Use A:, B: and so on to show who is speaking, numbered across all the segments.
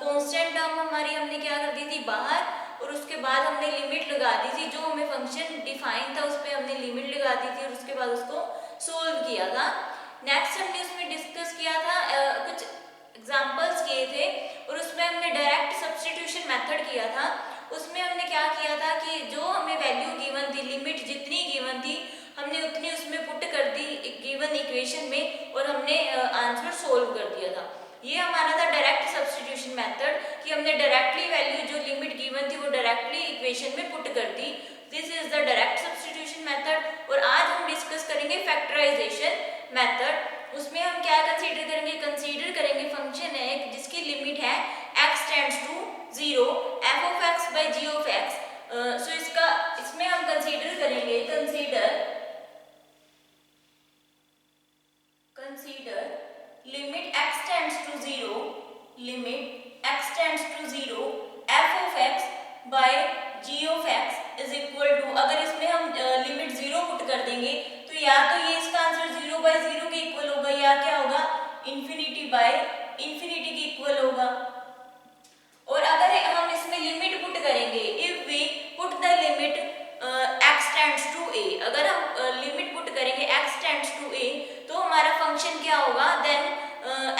A: Constant term हमारी हमने क्या कर दी थी बाहर, और उसके बाद हमने लिमिट लगा दी थी, जो हमें फंक्शन डिफाइन था उस पर हमने लिमिट लगा दी थी और उसके बाद उसको सोल्व किया था। नेक्स्ट हमने उसमें डिस्कस किया था, कुछ एग्जाम्पल्स किए थे और उसमें हमने डायरेक्ट सब्स्टिट्यूशन मेथड किया था। उसमें हमने क्या किया था कि जो हमें वैल्यू गिवन थी, लिमिट जितनी गिवन थी हमने उतनी उसमें पुट कर दी गिवन इक्वेशन में और हमने आंसर सोल्व कर दिया था। ये हमारा था डायरेक्ट सब्स्टिट्यूशन मेथड कि हमने डायरेक्टली वैल्यू जो लिमिट गिवन थी वो डायरेक्टली इक्वेशन में पुट कर दी। This is the direct substitution method. और आज हम डिस्कस करेंगे फैक्टराइजेशन मेथड। उसमें हम क्या कंसीडर करेंगे, कंसीडर करेंगे फंक्शन है जिसकी लिमिट है x tends to 0 f of x by g of x। So इसमें हम कंसीडर करेंगे, consider limit x tends to 0, limit x tends to 0 f of x by g of x is equal to, अगर इसमें हम limit 0 put कर देंगे तो या तो ये इसका आंसर 0/0 के इक्वल होगा या क्या होगा इंफिनिटी बाय इंफिनिटी के इक्वल होगा। और अगर हम इसमें लिमिट पुट करेंगे, if we put the limit x tends to a, अगर हम लिमिट पुट करेंगे x टेंड्स टू a तो हमारा फंक्शन क्या होगा, then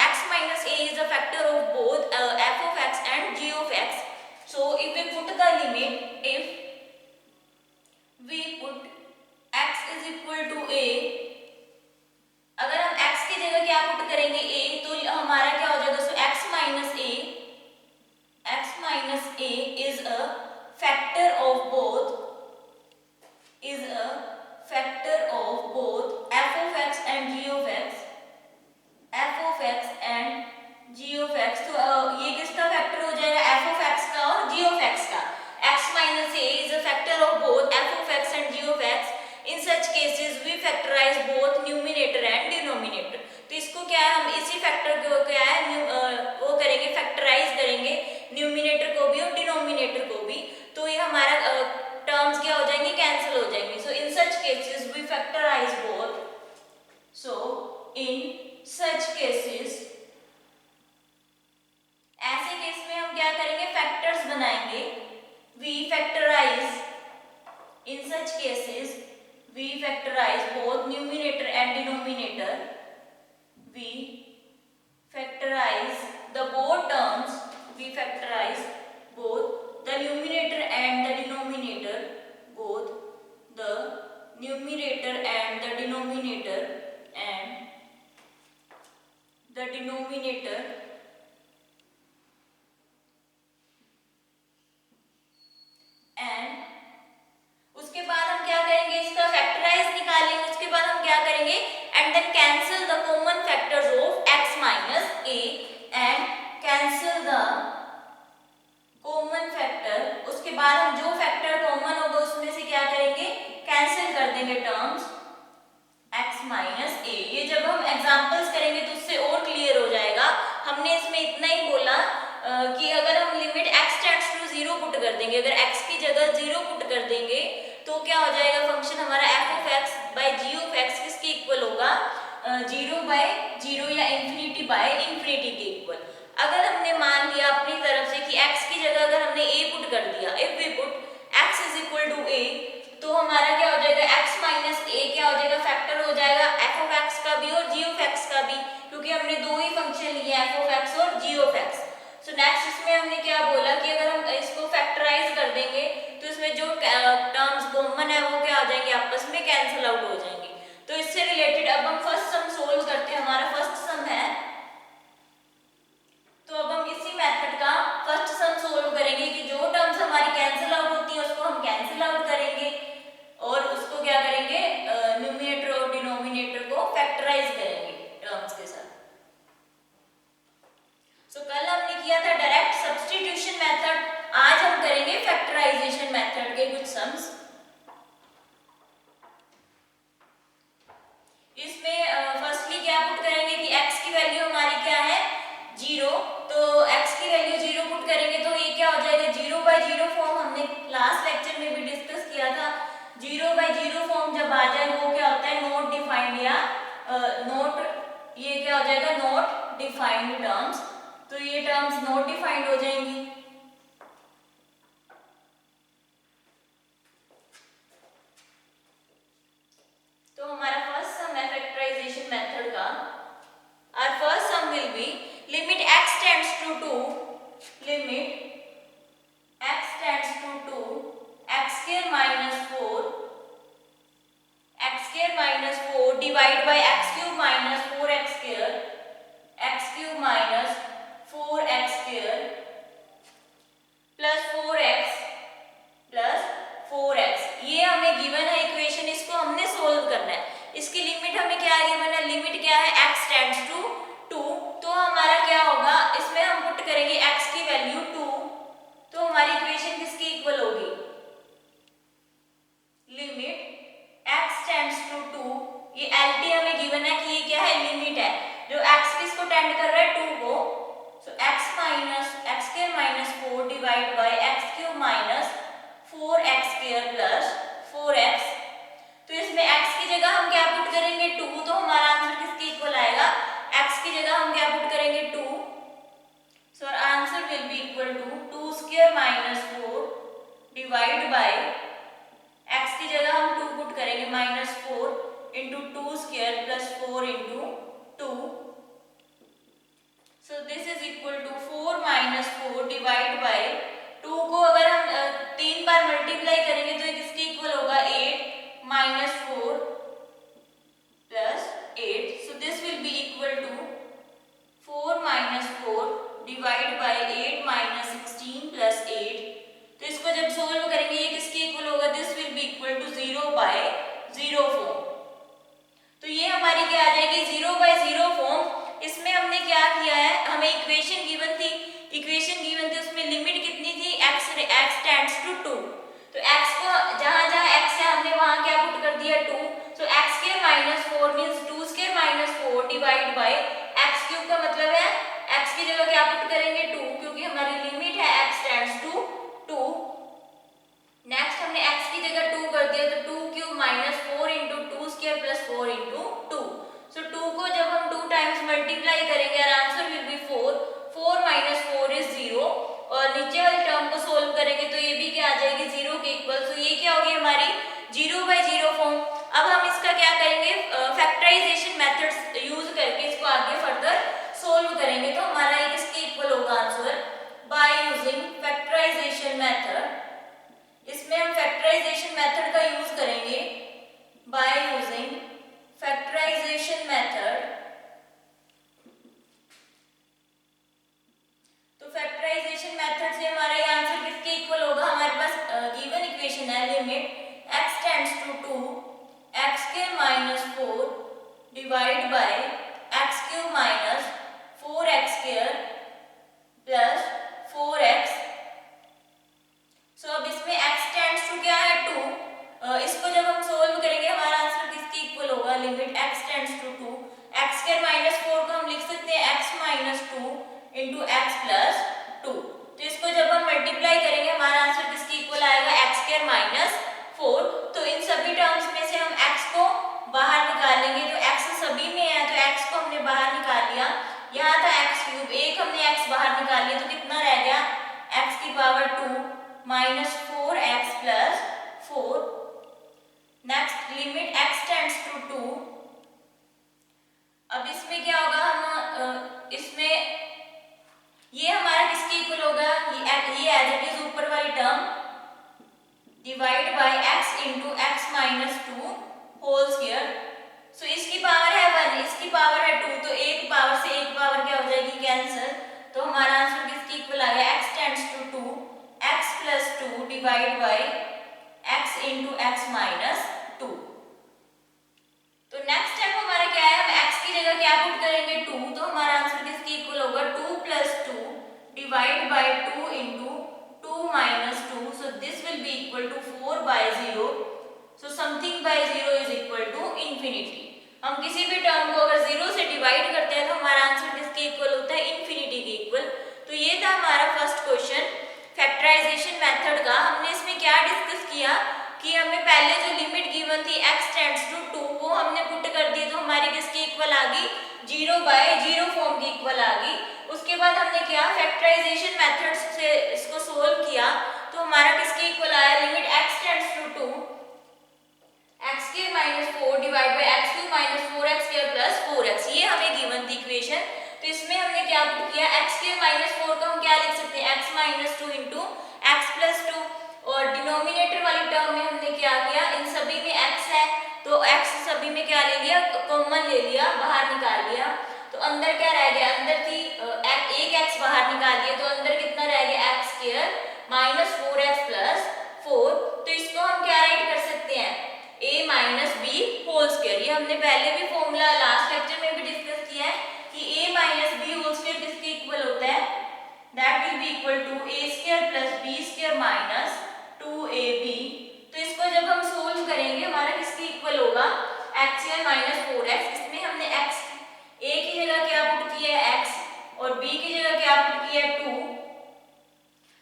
A: x minus a is a factor of both f of x and g of x. So if we put the limit, if we put x is equal to a, अगर हम x की जगह क्या put करेंगे a, तो हमारा क्या हो जाएगा, सो x minus a is a factor of both f of x and g of x, तो ये किसका फैक्टर हो जाएगा, f of x का और g of x का। x minus a is a factor of both f of x and g of x. In such cases we factorize both numerator and denominator. तो इसको क्या है, हम इसी फैक्टर को क्या है वो करेंगे, फैक्टराइज करेंगे न्यूमिनेटर को भी और डिनोमिनेटर को भी, तो ये हमारा टर्म्स क्या हो जाएंगे, कैंसिल हो जाएंगे। So in such cases we factorize both, so in such cases, ऐसे केस में हम क्या करेंगे, फैक्टर्स बनाएंगे। We factorize, in such cases we factorize both numerator and denominator, we factorize the both terms, we factorize both the numerator and the denominator, both the numerator and the denominator and उसके बाद हम क्या करेंगे, इसका factorise निकालेंगे। उसके बाद हम क्या करेंगे, and then cancel the common factors of x minus a and cancel the common factor. उसके बाद हम जो फैक्टर कॉमन होगा उसमें से क्या करेंगे, कैंसिल कर देंगे टर्म्स x माइनस a। ये जब हम एग्जांपल्स करेंगे तो उससे और क्लियर हो जाएगा। हमने इसमें इतना ही बोला कि अगर हम limit x tends to 0 put कर देंगे, अगर x की जगह 0 पुट कर देंगे तो क्या हो जाएगा, फंक्शन हमारा f of x by g of x किसके इक्वल होगा, 0/0 या इंफिनिटी बाय इंफिनिटी के इक्वल। अगर हमने मान लिया अपनी तरफ से कि x की जगह अगर हमने a पुट कर दिया, if we put x is equal to a, तो हमारा क्या हो जाएगा, x माइनस a क्या हो जाएगा, फैक्टर हो जाएगा f of x का भी और g of x का भी, क्योंकि हमने दो ही फंक्शन लिए f of x और g of x। सो नेक्स्ट इसमें हमने क्या बोला कि अगर हम इसको फैक्टराइज कर देंगे तो इसमें जो टर्म्स कॉमन है वो क्या हो जाएंगे, आपस में कैंसिल आउट हो जाएंगे। तो इससे रिलेटेड अब हम फर्स्ट सम सोल्व करते हैं। हमारा फर्स्ट सम है, तो अब हम इसी मेथड का फर्स्ट सम सोल्व करेंगे कि जो टर्म्स हमारी कैंसिल आउट होती है उसको हम कैंसिल आउट करेंगे और उसको क्या करेंगे, न्यूमिनेटर और डिनोमिनेटर को फैक्टराइज करेंगे टर्म्स के साथ। सो कल हमने किया था डायरेक्ट सब्स्टिट्यूशन मेथड, आज हम करेंगे फैक्टराइजेशन मेथड के कुछ सम्स। इसमें फर्स्टली क्या पुट करेंगे कि x की वैल्यू हमारी क्या है 0, तो x की वैल्यू 0 पुट करेंगे तो ये क्या हो जाएगा, 0/0 फॉर्म हमने लास्ट लेक्चर में भी डिस्कस किया था। 0/0 फॉर्म जब आ जाए वो क्या होता है, नॉट डिफाइंड या नॉट, ये क्या हो जाएगा, नॉट डिफाइंड टर्म्स। तो ये टर्म्स नॉट डिफाइंड हो जाएंगी। तो हमारा फर्स्ट सम है फैक्टराइजेशन मेथड का। Our first sum will be limit x tends to 2, limit x tends to 2 x square minus 4 x square minus 4 divide by x cube minus 4x square x cube minus 4x square plus 4x plus 4x। ये हमें given है equation, इसको हमने solve करना है। इसकी limit हमें क्या गिवन है, लिमिट क्या है x टेंड्स टू 2, तो हमारा क्या होगा, इसमें हम पुट करेंगे x की वैल्यू 2, तो हमारी इक्वेशन किसकी इक्वल होगी, लिमिट x टेंड्स टू 2, ये LT हमें गिवन है कि ये क्या है, लिमिट है, जो x किसको टेंड कर रहा है, 2 को, सो x minus x square minus 4 divide by x cube minus 4x square plus 4x। तो इसमें x की जगह हम क्या पुट करेंगे, 2, तो हमारा आंसर किसके इक्वल आएगा, x की जगह हम क्या पुट करेंगे, 2, so answer will be equal to 2 square minus 4 divide by x की जगह हम 2 पुट करेंगे minus 4 into 2 square plus 4 into 2, so this is equal to 4 minus 4 divide by 2 को अगर हम 3 बार मल्टीप्लाई करेंगे तो ये किसके इक्वल होगा, 8 minus 4 plus 8, so this will be equal to 4 minus 4 divide by 8 minus 16 plus 8। तो इसको जब सोल्व करेंगे ये किसके इक्वल होगा, this will be equal to 0 by 0 form. तो ये हमारी क्या आ जाएगी, 0 बाय 0 फॉर्म। इसमें हमने क्या किया है, हमें इक्वेशन गिवन थी, उसमें लिमिट कितनी थी, x टेंड्स टू 2, तो x को जहां x है हमने वहां क्या पुट कर दिया, 2, सो x square minus 4 means 2 square minus 4 divide by x cube का मतलब है x की जगह क्या पुट करेंगे, 2, क्योंकि हमारी लिमिट है x टेंड्स टू 2। नेक्स्ट हमने x की जगह 2 कर दिया, तो 2 cube minus 4 into 2 square plus 4 into 2, सो 2 को जब हम 2 टाइम्स मल्टीप्लाई करेंगे और answer will B 4, 4 minus 4 is 0, और नीचे वाली टर्म को सोल्व करेंगे तो ये भी क्या आ जाएगी, 0 के इक्वल। सो ये क्या होगी हमारी 0 बाय 0 फॉर्म। अब हम इसका क्या करेंगे, फैक्टराइजेशन मेथड्स यूज करके इसको आगे फर्दर सोल्व करेंगे, तो हमारा ये किसके इक्वल होगा answer, by using factorization method. इसमें हम फैक्टराइजेशन मेथड का यूज करेंगे, बाय यूजिंग फैक्टराइजेशन मेथड। तो फैक्टराइजेशन मेथड से हमारा ये आंसर किसके इक्वल होगा, हमारे पास गिवन इक्वेशन है, limit x tends to 2 x square minus 4 divide by x cube minus 4x square plus 4x। सो अब इसमें x टेंड्स टू क्या है, 2, इसको जब हम सोल्व करेंगे हमारा आंसर किसके इक्वल होगा, limit x tends to 2 x square minus 4 को हम लिख सकते हैं x minus 2 into x plus 2, तो इसको जब हम मल्टीप्लाई करेंगे हमारा आंसर किसके इक्वल आएगा, x स्क्वायर माइनस 4। तो इन सभी टर्म्स में से हम x को बाहर निकाल लेंगे, जो x सभी में है तो x को हमने बाहर निकाल लिया, यहाँ था x क्यूब, एक हमने x बाहर निकाल लिया, तो कितना रह गया, x की power 2 minus 4x plus 4। Next limit x tends to 2, अब इसमें क्या होगा, हम इसमें ये हमारा किसके इक्वल होगा, ये एज इट इज ऊपर वाली term divide by x into x minus 2 whole square. So इसकी पावर है 1, इसकी पावर है 2, तो एक पावर से एक पावर क्या हो जाएगी, कैंसिल, तो हमारा आंसर किसके इक्वल आ गया, x tends to 2 x plus 2 divide by x into x minus 2। तो नेक्स्ट स्टेप हमारा क्या है, हम x की जगह क्या पुट करेंगे, 2, तो हमारा आंसर किसके इक्वल होगा, 2 plus 2 divide by 2 into 2 minus 2, so this will be equal to 4 by 0, so something by 0 is equal to infinity. हम किसी भी टर्म को अगर 0 से डिवाइड करते हैं तो हमारा आंसर किसके इक्वल होता है, इंफिनिटी के इक्वल। तो ये था हमारा फर्स्ट क्वेश्चन फैक्टराइजेशन मेथड का। हमने इसमें क्या डिस्कस किया कि हमें पहले जो लिमिट गिवन थी x टेंड्स टू 2 वो हमने पुट कर दी, तो हमारी किसकी इक्वल आ गई, 0 बाय 0 फॉर्म की इक्वल आ गई। उसके बाद हमने क्या फैक्टराइजेशन मेथड से इसको सोल्व किया तो हमारा किसके इक्वल आया, limit x tends to 2 x square minus 4 divide by x cube minus 4x square plus 4x, ये हमें गिवन थी इक्वेशन। तो इसमें हमने क्या पुट किया, एक्स स्क्वायर माइनस 4 को हम क्या लिख सकते हैं, x minus 2 into x plus 2, और डिनोमिनेटर वाली टर्म में हमने क्या किया, इन सभी में x है तो x सभी में क्या ले लिया, कॉमन ले लिया, बाहर निकाल लिया। तो अंदर क्या रह गया, अंदर थी एक x बाहर निकाल लिया तो अंदर कितना रह गया, x square minus 4x plus 4। तो इसको हम क्या राइट कर सकते हैं, a minus b whole square. ये हमने पहले भी फॉर्मूला लास्ट लेक्चर में भी डिस्कस किया है कि a minus b whole square किसके इक्वल होता है, that will be equal to a square plus b square minus 2ab। तो इसको जब हम सोल्व करेंगे हमारा किसके इक्वल होगा, x स्क्वायर माइनस 4x। इसमें हमने x a की जगह क्या पुट किया है x और b की जगह क्या पुट किया है 2।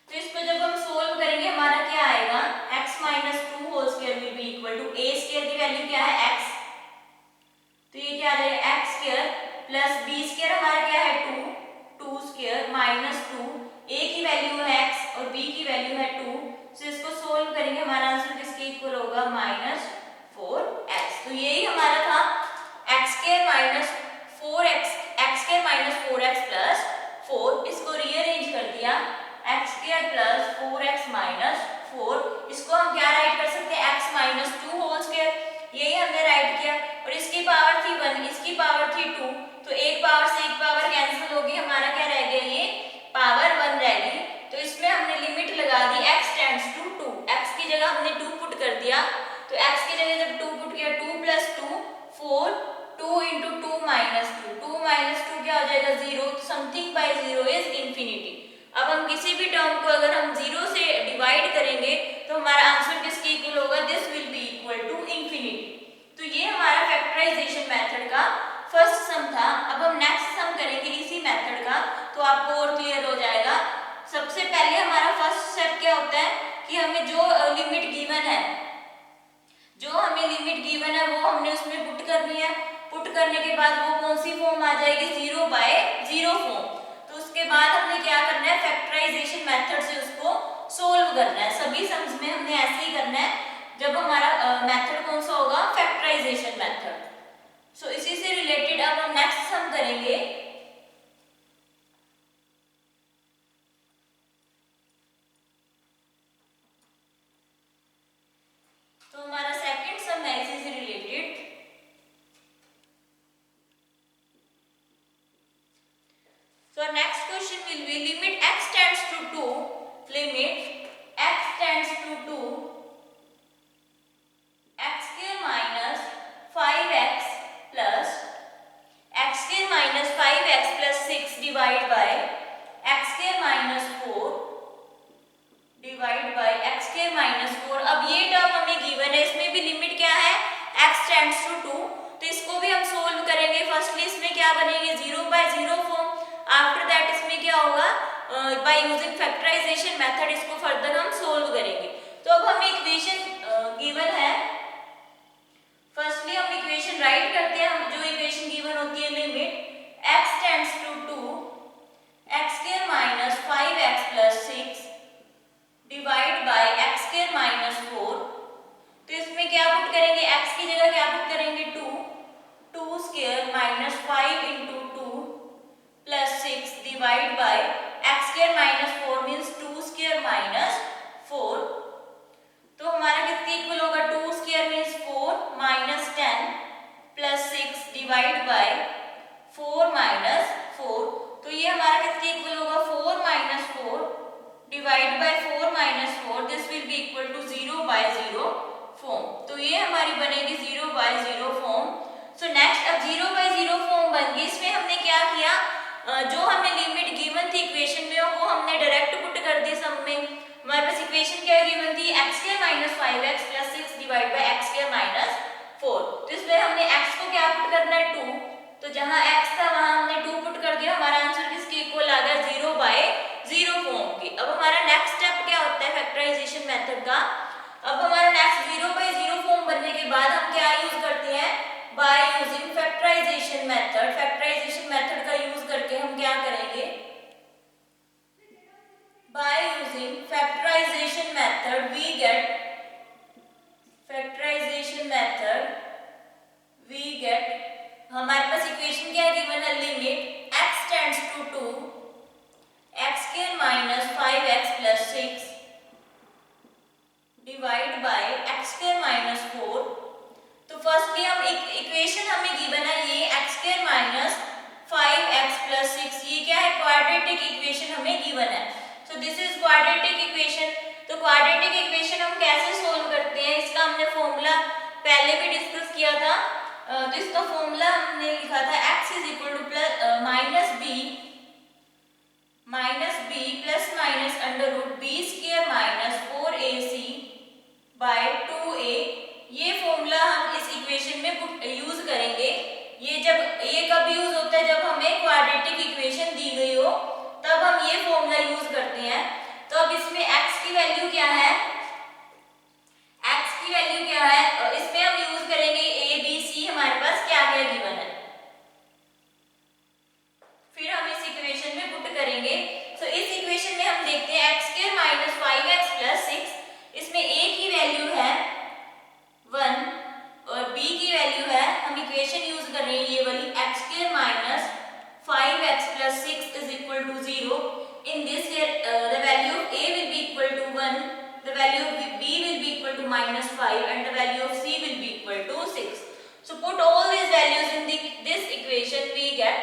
A: तो इसको जब हम सोल्व करेंगे हमारा क्या आएगा, x minus 2 whole square will be equal to a square की वैल्यू क्या है x, तो ये क्या आ जाएगा x square plus b square हमारा क्या है 2 स्क्वायर माइनस 2, a की वैल्यू है x और b की वैल्यू है 2। तो इसको सोल्व करेंगे हमारा आंसर किसके इक्वल होगा, माइनस 4x। तो यही हमारा था x square minus 4x, x square minus 4x plus 4। इसको रीअरेंज कर दिया, x square plus 4x minus 4। इसको हम क्या राइट कर सकते हैं, x माइनस 2 होल स्क्वायर, यही हमने राइट किया। और इसकी पावर थी 1, इसकी पावर थी 2, तो एक पावर से एक पावर कैंसिल होगी, हमारा क्या रह गया, ये पावर 1 रहेगी। तो इसमें हमने लिमिट लगा दी x टेंड्स टू 2, x की जगह हमने 2 पुट कर दिया। तो x की जगह जब 2 पुट किया, 2 प्लस 2 4, 2 इंटू 2 माइनस 2, 2 माइनस 2 क्या हो जाएगा 0, समथिंग बाय 0 इज इंफिनिटी। अब हम किसी भी टर्म को अगर हम 0 से डिवाइड करेंगे तो हमारा आंसर किसके इक्वल होगा, this will be equal to infinity. तो ये हमारा फैक्टराइजेशन मेथड का फर्स्ट सम था। अब हम नेक्स्ट सम करेंगे इसी मेथड का, तो आपको और क्लियर हो जाएगा। सबसे पहले हमारा फर्स्ट स्टेप क्या होता है कि हमें जो लिमिट गिवन है, जो हमें लिमिट गिवन है वो हमने उसमें पुट करनी है। पुट करने के बाद वो कौन सी फॉर्म आ जाएगी, 0 बाय 0 फॉर्म। तो उसके बाद हमने क्या करना है, फैक्टराइजेशन मेथड से उसको सोल्व करना है। सभी सम्स में हमने ऐसे ही करना है जब हमारा मेथड कौन सा होगा, फैक्टराइजेशन मेथड। सो इसी से रिलेटेड अब हम नेक्स्ट सम करेंगे। तो हमारा सेकंड सम है इसी से related. So our next question will be limit x tends to 2, limit x tends to 2, x square minus 5x plus x square minus 5x plus 6 divided by x square minus 4 divided by x square minus 4। अब ये term हमें given है, इसमें भी limit क्या है, x tends to 2। तो इसको भी हम सोल्व करेंगे। फर्स्टली इसमें क्या बनेगी, 0 बाय 0 फॉर्म। आफ्टर दैट इसमें क्या होगा, बाय यूजिंग फैक्टराइजेशन मेथड इसको फर्दर हम सोल्व करेंगे। तो अब हमें इक्वेशन गिवन है, फर्स्टली हम इक्वेशन राइट करते हैं। हम जो इक्वेशन गिवन होती है, limit x tends to 2 x square minus 5x plus 6 divide by x square minus 4। तो इसमें क्या पुट करेंगे, x की जगह क्या पुट करेंगे 2 square minus 5 into 2 plus 6 divide by x square minus 4 means 2 square minus 4। तो हमारा किसके इक्वल होगा, 2 square means 4 minus 10 plus 6 divide by 4 minus 4। तो ये हमारा किसके इक्वल होगा, 4 minus 4 divide by 4 minus 4, this will be equal to 0 by 0 form. तो ये हमारी बनेगी 0 बाय 0 फॉर्म। सो नेक्स्ट अब 0 बाय 0 फॉर्म बन गई। इसमें हमने क्या किया, जो हमें लिमिट गिवन थी इक्वेशन में वो हमने डायरेक्ट पुट कर दी सम में। हमारे पास इक्वेशन क्या गिवन थी, x square minus 5x plus 6 divide by x square minus 4। तो इसमें हमने x को क्या पुट करना है 2, तो जहां x था वहां हमने 2 पुट कर दिया। हमारा आंसर किसके इक्वल आ गया, 0 बाय 0 फॉर्म की। अब हमारा नेक्स्ट स्टेप क्या होता है फैक्टराइजेशन मेथड का। अब हमारा नेक्स्ट 0 बाय 0 फॉर्म बनने के बाद हम क्या यूज करते हैं, by using factorization method. Factorization method का यूज करके हम क्या करेंगे, factorization method we get हमारे पास इक्वेशन क्या है गिवन है limit x tends to 2 x square minus 5x plus 6 divide by x square minus 4। तो फर्स्टली हम इक्वेशन हमें गिवन है ये x square minus 5x plus 6 ये क्या है क्वाड्रेटिक इक्वेशन हमें गिवन है। सो दिस इज क्वाड्रेटिक इक्वेशन। तो क्वाड्रेटिक इक्वेशन हम कैसे सोल्व करते हैं इसका हमने फॉर्मूला पहले भी डिस्कस किया था। तो इसका फॉर्मूला हमने लिखा था x is equal to plus minus b plus minus under root b square minus 4ac by 2a। ये फॉर्मूला हम इस इक्वेशन में यूज करेंगे। ये कब यूज होता है जब हमें क्वाड्रेटिक इक्वेशन दी गई हो तब हम ये फॉर्मूला यूज करते हैं। तो अब इसमें x की वैल्यू क्या है इसमें हम यूज करेंगे a b c हमारे पास क्या क्या गिवन है फिर हम इस इक्वेशन में पुट करेंगे। सो इस इक्वेशन में हम देखते हैं x square minus 5x plus 6 इसमें a की वैल्यू है 1 और b की वैल्यू है हम इक्वेशन यूज कर रहे हैं ये वाली x square minus 5x plus 6 is equal to 0. In this here, the value of a will be equal to 1, the value of b will be equal to minus 5, and the value of c will be equal to 6. So put all these values in this equation we get.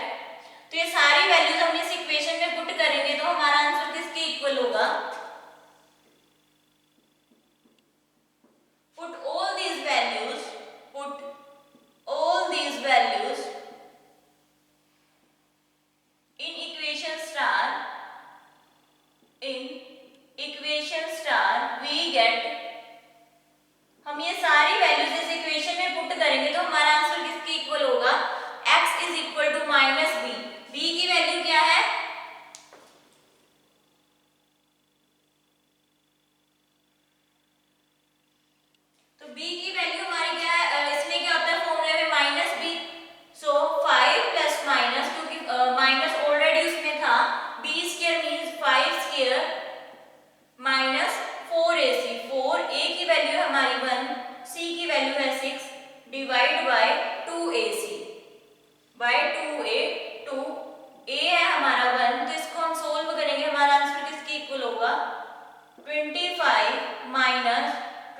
A: तो ये सारी values हम इस equation में put करेंगे तो हमारा answer किसके equal होगा? Put all these values in equation star we get। हम ये सारी वैल्यूज इस इक्वेशन में पुट करेंगे तो हमारा आंसर किसके इक्वल होगा x is equal to minus b की वैल्यू क्या है तो b की वैल्यू हमारी क्या है इसमें क्या होता है फॉर्मूले में माइनस b। सो 5 प्लस माइनस क्योंकि माइनस ऑलरेडी उसमें था b square means 5 square minus 4ac 4a की वैल्यू हमारी 1 c की वैल्यू है 6 divide bye 2ac bye 2a 2a है हमारा 1 तो इसको हम सोल्व करेंगे हमारा आंसर किसके इक्वल होगा 25 माइनस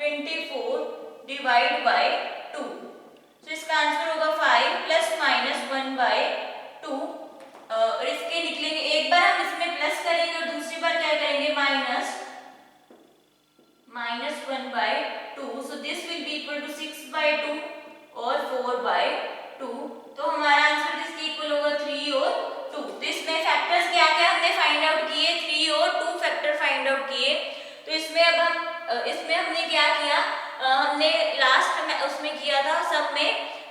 A: 24 डिवाइड बाय 2। तो इसका आंसर होगा 5 प्लस माइनस 1 बाय 2 और इसके निकलेंगे एक बार हम इसमें प्लस करेंगे और दूसरी बार क्या करेंगे minus 1 by 2। So this will be equal to 6 by 2 और 4 by 2। तो हमारा आंसर किसके इक्वल होगा 3 और 2। तो इसमें फैक्टर्स क्या क्या हमने फाइंड आउट किए 3 और 2 फैक्टर फाइंड आउट किए। तो इसमें अब हम इसमें हमने क्या किया हमने लास्ट में उसमें किया था सब में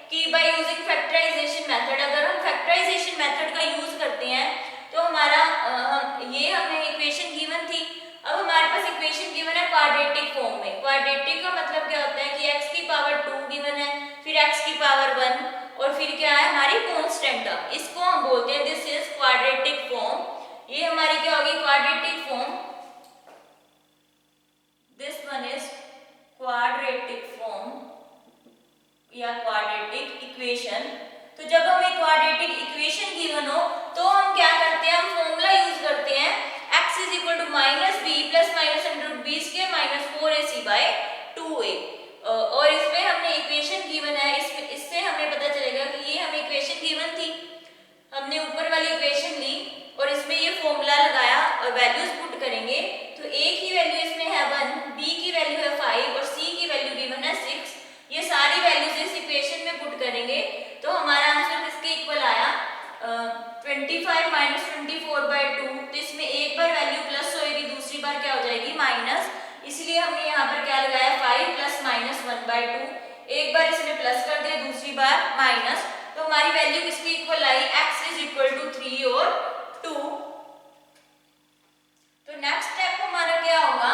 A: कि बाय यूजिंग फैक्टराइजेशन मेथड अगर हम फैक्टराइजेशन मेथड का यूज करते हैं तो हमारा ये हमें इक्वेशन गिवन थी। अब हमारे पास इक्वेशन गिवन है क्वाड्रेटिक फॉर्म में। क्वाड्रेटिक का मतलब क्या होता है कि x की पावर 2 गिवन है फिर x की पावर 1 और फिर क्या है हमारी कांस्टेंट टर्म इसको हम बोलते हैं दिस इज क्वाड्रेटिक फॉर्म। ये हमारी क्या होगी quadratic form this one is quadratic form या क्वाड्रेटिक इक्वेशन। तो जब हमें क्वाड्रेटिक इक्वेशन गिवन हो तो हम क्या करते हैं हम फॉर्मूला यूज करते हैं x is equal to minus b plus minus under root b square minus 4ac by 2a। और इसमें हमने इक्वेशन गिवन है इससे हमें पता चलेगा कि ये हमें इक्वेशन गिवन थी हमने ऊपर वाली इक्वेशन ली और इसमें ये फॉर्मूला लगाया और वैल्यूज पुट करेंगे तो a की वैल्यू इसमें है 1 b की वैल्यू है 5 और c की वैल्यू गिवन है 6। ये सारी वैल्यूज इस इक्वेशन में पुट करेंगे तो हमारा आंसर किसके इक्वल आया 25 माइनस 24 बाय 2। तो इसमें एक बार वैल्यू प्लस होएगी दूसरी बार क्या हो जाएगी माइनस इसलिए हमने यहाँ पर क्या लगाया 5 प्लस माइनस 1 बाय 2 एक बार इसमें प्लस कर दिया दूसरी बार माइनस तो हमारी वैल्यू किसके इक्वल आई x इज इक्वल टू 3 और 2। तो नेक्स्ट स्टेप हमारा क्या होगा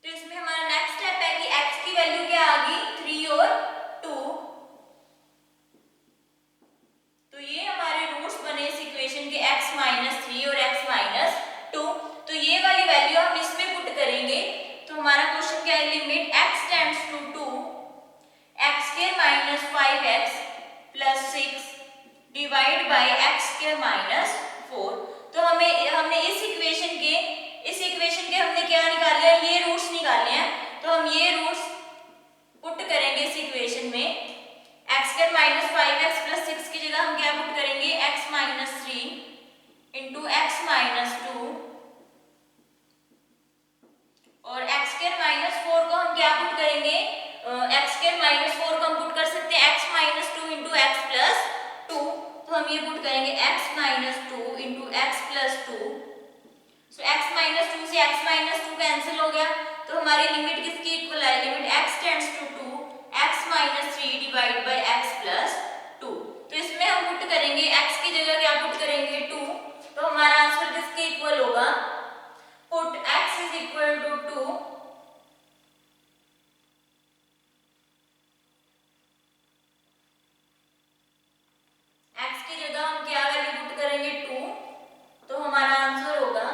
A: तो इसमें हमारा नेक्स्ट स्टेप है कि x की वैल्यू क्या आ गई 3 और 2 minus 5x plus 6 divide by x square minus 4। तो हमने इस इक्वेशन के हमने क्या निकाले हैं, ये रूट्स निकाले हैं। तो हम ये रूट्स पुट करेंगे इस इक्वेशन में। x square minus 5x plus 6 की जगह हम क्या पुट करेंगे, x minus 3 into x minus 2 और x स्क्वायर माइनस 4 को हम क्या पुट करेंगे, x स्क्वायर माइनस 4 को हम पुट कर सकते हैं x minus 2 into x plus 2। तो हम ये पुट करेंगे x minus 2 into x plus 2। सो x माइनस 2 से x माइनस 2 कैंसिल हो गया। तो हमारी लिमिट किसकी इक्वल है, limit x tends to 2 x minus 3 divide by x plus 2। तो इसमें हम पुट करेंगे x की जगह क्या पुट करेंगे 2। तो हमारा आंसर किसके इक्वल होगा, put x is equal to 2 x की जगह हम क्या वैल्यू पुट करेंगे 2। तो हमारा आंसर होगा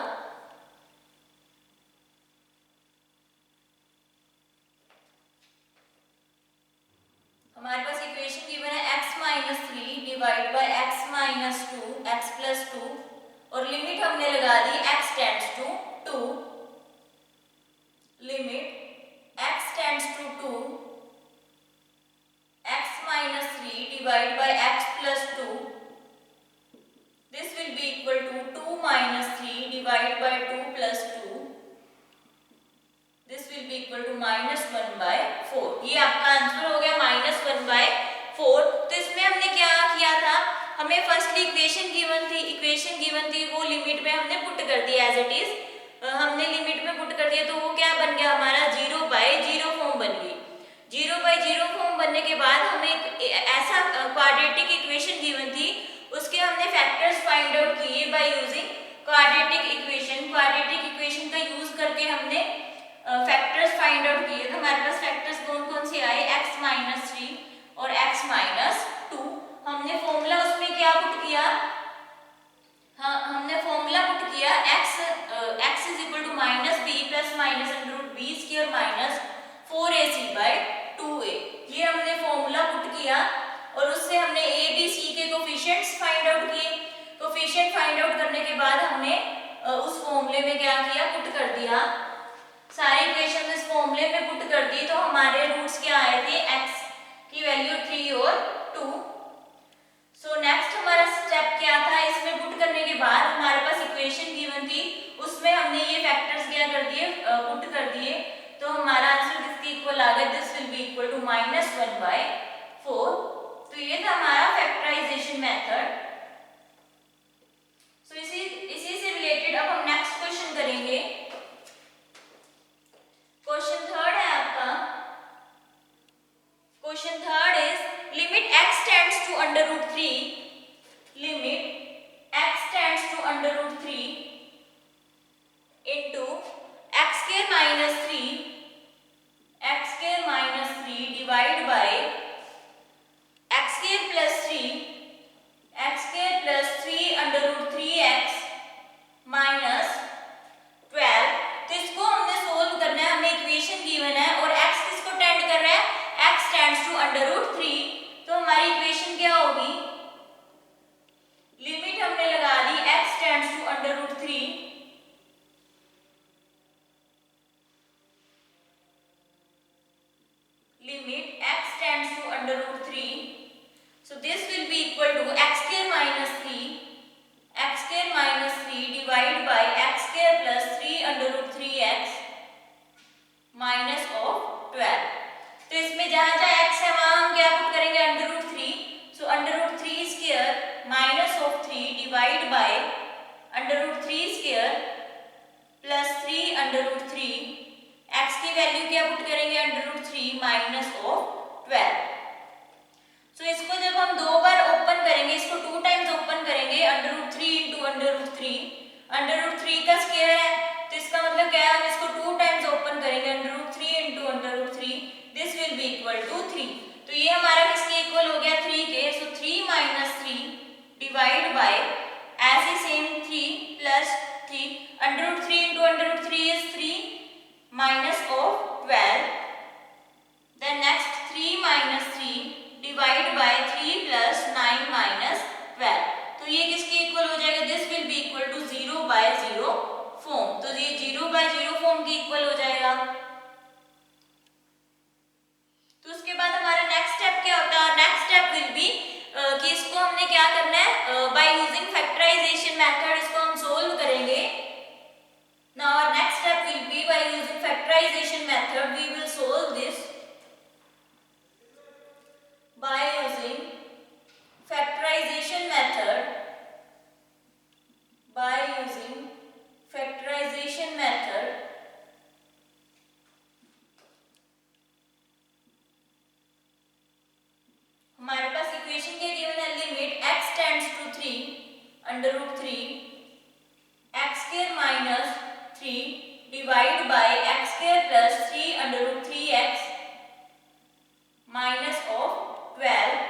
A: हमारे पास इक्वेशन गिवन है x minus 3 divide by x minus 2 x plus 2 और लिमिट हमने लगा दी x tends to 2। Limit x tends to 2 x minus 3 divide by x plus 2 this will be equal to 2 minus 3 divide by 2 plus 2 this will be equal to minus 1 by 4। ये आपका answer हो गया minus 1 by 4। तो इसमें हमने क्या किया था, हमें फर्स्ट इक्वेशन गिवन थी वो लिमिट में हमने पुट कर दिया एज इट इज। हमने लिमिट में पुट कर दिया तो वो क्या बन गया, हमारा 0 बाय 0 फॉर्म बन गई। 0 बाय 0 फॉर्म बनने के बाद हमें ऐसा क्वाड्रेटिक इक्वेशन गिवन थी, उसके हमने फैक्टर्स फाइंड आउट किए by using quadratic equation. Quadratic equation का यूज करके हमने फैक्टर्स फाइंड आउट किए। तो हमारे पास फैक्टर्स कौन कौन से आए, x माइनस 3 और x माइनस 2। हमने फॉर्मूला उसमें क्या पुट किया, हाँ हमने फॉर्मूला पुट किया x is equal to minus b plus minus under root b square minus 4ac by 2a। ये हमने फॉर्मूला पुट किया और उससे हमने a b c के कोफिशिएंट्स फाइंड आउट किए। कोफिशिएंट फाइंड आउट करने के बाद हमने उस फॉर्मूले में क्या किया, पुट कर दिया। सारी इक्वेशन इस फॉर्मूले में पुट कर दी तो हमारे रूट्स क्या आए थे, x की वैल्यू 3 और 2। सो नेक्स्ट हमारा स्टेप क्या था, इसमें पुट करने के बाद हमारे पास इक्वेशन गिवन थी, उसमें हमने ये फैक्टर्स क्या कर दिए, पुट कर दिए। तो हमारा आंसर किसके इक्वल आ गया, this will be equal to minus 1 by 4। तो ये था हमारा फैक्टराइजेशन मेथड। सो इसी से रिलेटेड अब हम नेक्स्ट क्वेश्चन करेंगे। क्वेश्चन थर्ड है आपका। Question third is limit x tends to under root 3, limit x tends to under root 3 into x square minus 3 divide by x square plus 3 under root 3x minus 12। तो इसको हमने solve करना है, हमें equation given है और x किसको tend कर रहा है, x tends to under root 3। तो हमारी इक्वेशन क्या होगी, लिमिट हमने लगा दी x tends to under root 3 limit x tends to under root 3। So this will be equal to x square minus 3 divide by x square plus 3 under root 3x minus of 12। तो इसमें जहां जहां x है वहां हम क्या put करेंगे, under root 3। So under root 3 square minus of 3 divide by under root 3 square plus 3 under root 3। x की वैल्यू क्या पुट करेंगे, under root 3 minus of 12। So इसको जब हम दो बार ओपन करेंगे, इसको 2 टाइम्स ओपन करेंगे, under root 3 into under root 3। Under root 3 का स्क्वायर है तो इसका मतलब क्या है, हम इसको 2 टाइम्स ओपन करेंगे, under root 3 into under root 3 this will be equal to 3। तो ये डिवाइड बाय 3 प्लस 9 माइनस 12। तो ये किसके इक्वल हो जाएगा? This will be equal to 0 by 0 form. तो ये 0 बाय 0 फॉर्म के इक्वल हो जाएगा। तो उसके बाद हमारा नेक्स्ट स्टेप क्या होता है? नेक्स्ट स्टेप विल बी कि इसको हमने क्या करना है, बाय यूजिंग फैक्टराइजेशन मेथड इसको हम सोल्व करेंगे। Now our next step will be by using factorization method we will solve this by using factorization method हमारे पास इक्वेशन के गिवन है limit x tends to 3 under root 3 x square minus 3 divide by x square plus 3 under root 3x minus of 12।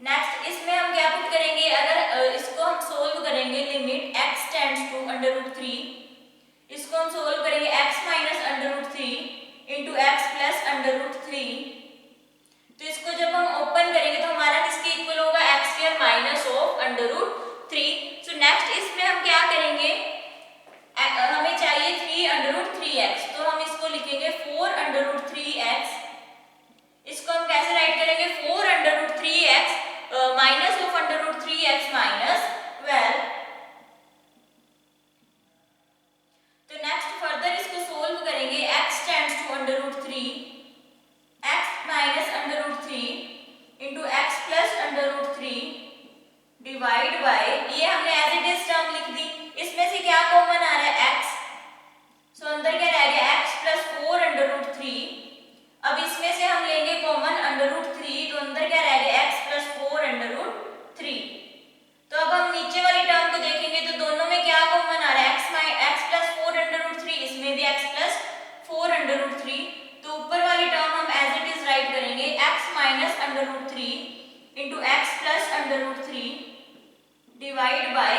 A: Next इसमें हम क्या put करेंगे? अगर इसको हम सोल्व करेंगे limit x tends to under root 3, इसको हम सोल्व करेंगे x minus under root 3 into x plus under root 3। तो इसको जब हम ओपन करेंगे तो हमारा किसके इक्वल होगा? X square minus of under root 3। सो नेक्स्ट इसमें हम क्या करेंगे? हमें चाहिए 3 अंडर रूट 3x, तो हम इसको लिखेंगे 4 अंडर रूट 3x। इसको हम कैसे राइट करेंगे? 4 under root 3x minus of under root 3x minus 12। तो नेक्स्ट फर्दर इसको सोल्व करेंगे x tends to under root 3 x minus under root 3 into x plus under root 3 divide बाय, ये हमने एज इट इज टर्म लिख दी। इसमें से क्या कॉमन आ रहा है? x। सो अंदर क्या रह गया? x plus 4 under root 3। अब इसमें से हम लेंगे कॉमन अंडर रूट 3, तो अंदर क्या रह गया? x plus 4 under root 3। तो अब हम नीचे वाली टर्म को देखेंगे तो दोनों में क्या कॉमन आ रहा है? x प्लस 4 अंडर रूट 3, इसमें भी x प्लस 4 अंडर रूट 3। तो ऊपर वाली टर्म हम एज इट इज राइट करेंगे x minus under root 3 into x plus under root 3 divide by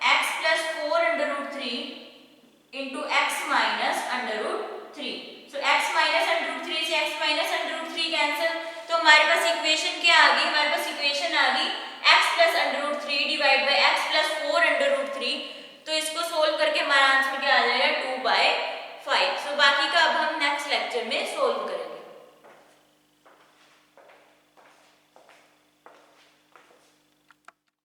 A: x plus 4 under root 3 into x minus under root 3। So x minus under root 3 से x minus under root 3 cancel. तो हमारे पास equation क्या आ गई? हमारे पास equation आ गई x plus under root 3 divide by x plus 4 under root 3। तो इसको सोल्व करके हमारा आंसर क्या आ जाएगा? 2/5। सो बाकी का अब हम नेक्स्ट लेक्चर में सोल्व करेंगे।